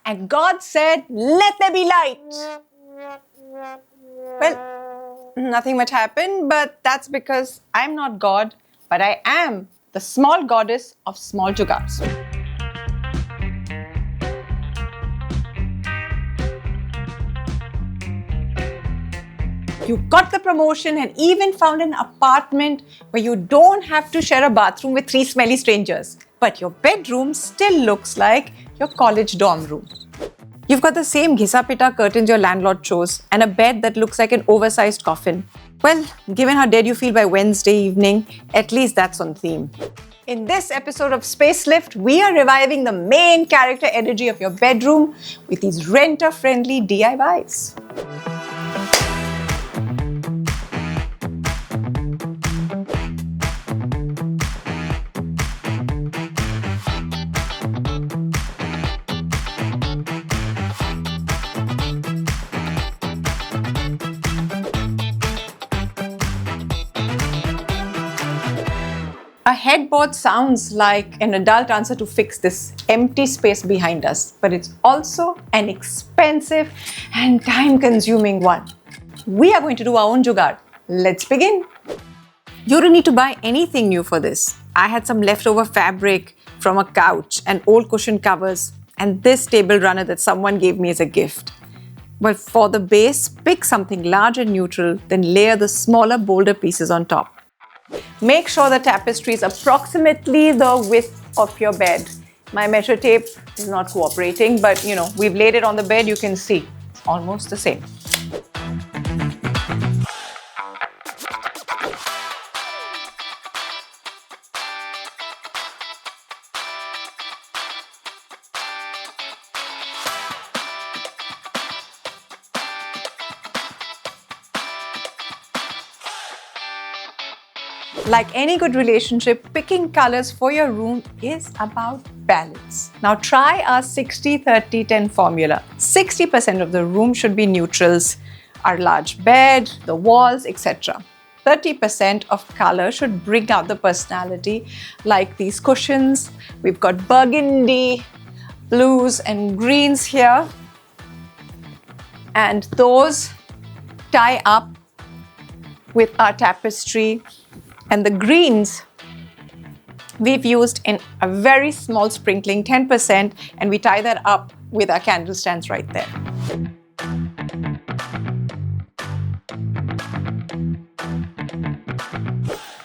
And God said, "Let there be light." Well, nothing much happened, but that's because I'm not God, but I am the small goddess of small jugaads. You got the promotion and even found an apartment where you don't have to share a bathroom with 3 smelly strangers. But your bedroom still looks like your college dorm room. You've got the same ghisa-pita curtains your landlord chose and a bed that looks like an oversized coffin. Well, given how dead you feel by Wednesday evening, at least that's on theme. In this episode of Spacelift, we are reviving the main character energy of your bedroom with these renter-friendly DIYs. A headboard sounds like an adult answer to fix this empty space behind us, but it's also an expensive and time-consuming one. We are going to do our own jugaad. Let's begin. You don't need to buy anything new for this. I had some leftover fabric from a couch and old cushion covers and this table runner that someone gave me as a gift. But for the base, pick something large and neutral, then layer the smaller, bolder pieces on top. Make sure the tapestry is approximately the width of your bed. My measure tape is not cooperating, but we've laid it on the bed, you can see. It's almost the same. Like any good relationship, picking colors for your room is about balance. Now try our 60-30-10 formula. 60% of the room should be neutrals, our large bed, the walls, etc. 30% of color should bring out the personality, like these cushions. We've got burgundy, blues and greens here. And those tie up with our tapestry. And the greens we've used in a very small sprinkling, 10%, and we tie that up with our candle stands right there.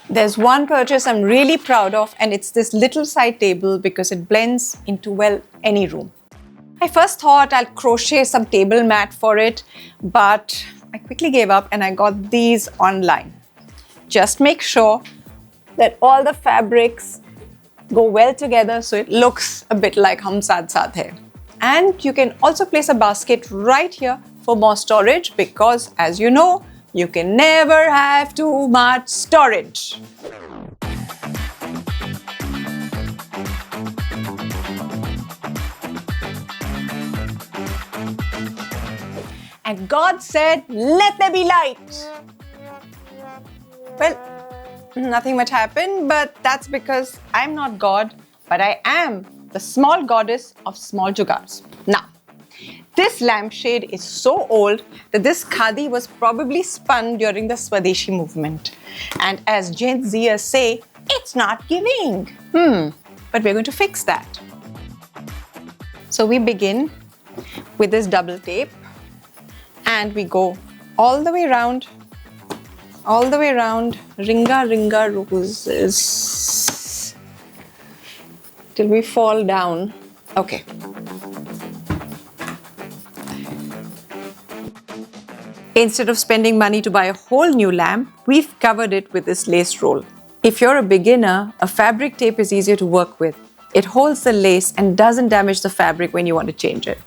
There's one purchase I'm really proud of, and it's this little side table because it blends into, well, any room. I first thought I'll crochet some table mat for it, but I quickly gave up and I got these online. Just make sure that all the fabrics go well together so it looks a bit like Hum Saath Saath Hai. And you can also place a basket right here for more storage because, as you know, you can never have too much storage. And God said, "Let there be light." Well, nothing much happened, but that's because I'm not God, but I am the small goddess of small jugaads. Now, this lampshade is so old that this khadi was probably spun during the Swadeshi movement. And as Gen Zers say, it's not giving. But we're going to fix that. So we begin with this double tape and we go all the way around, ringa roses, till we fall down. Okay. Instead of spending money to buy a whole new lamp, we've covered it with this lace roll. If you're a beginner, a fabric tape is easier to work with. It holds the lace and doesn't damage the fabric when you want to change it.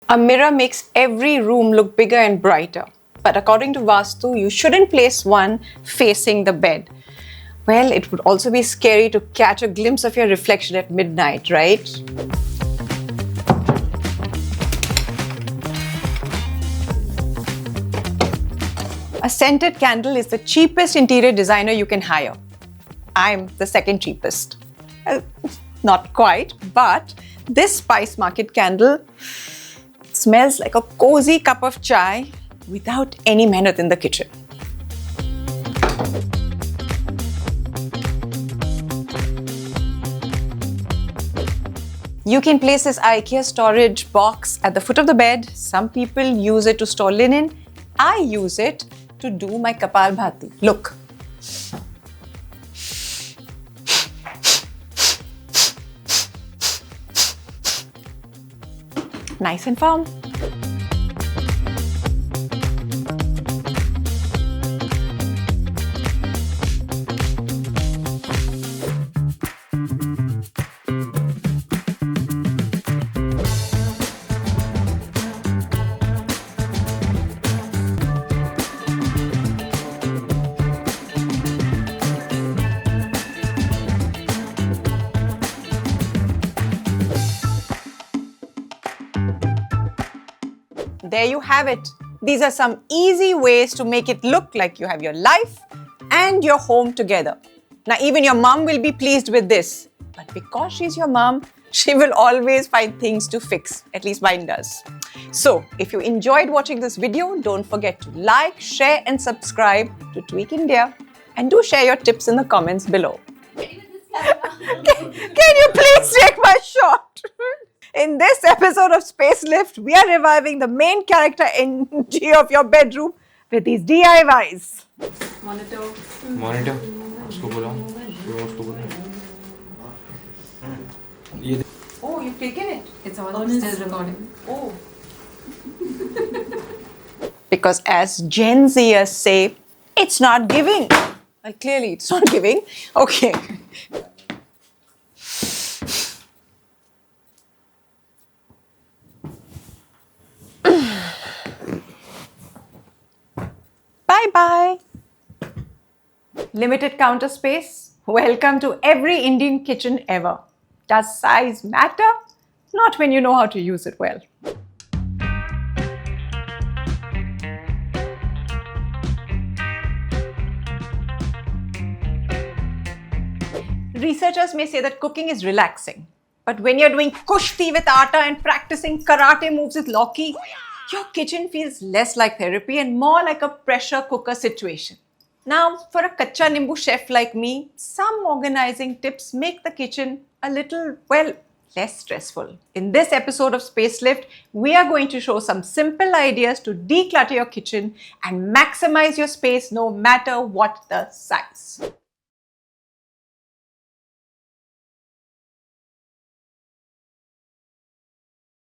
A mirror makes every room look bigger and brighter. But according to Vastu, you shouldn't place one facing the bed. Well, it would also be scary to catch a glimpse of your reflection at midnight, right? A scented candle is the cheapest interior designer you can hire. I'm the second cheapest. Not quite, but this Spice Market candle smells like a cozy cup of chai without any mehnat in the kitchen. You can place this IKEA storage box at the foot of the bed. Some people use it to store linen. I use it to do my Kapal Bhati. Look. Nice and firm. There you have it. These are some easy ways to make it look like you have your life and your home together. Now, even your mom will be pleased with this. But because she's your mom, she will always find things to fix. At least mine does. So, if you enjoyed watching this video, don't forget to like, share and subscribe to Tweak India. And do share your tips in the comments below. Can you please take my shot? In this episode of Spacelift, we are reviving the main character energy of your bedroom with these DIYs. Monitor. उसको बुलाओ. Oh, you've taken it. It's all still recording. Oh. Because as Gen Zers say, it's not giving. Clearly, it's not giving. Okay. Bye-bye. Limited counter space. Welcome to every Indian kitchen ever. Does size matter? Not when you know how to use it well. Researchers may say that cooking is relaxing. But when you're doing kushti with atta and practicing karate moves with Loki, your kitchen feels less like therapy and more like a pressure cooker situation. Now, for a kacha nimbu chef like me, some organizing tips make the kitchen a little, well, less stressful. In this episode of Spacelift, we are going to show some simple ideas to declutter your kitchen and maximize your space no matter what the size.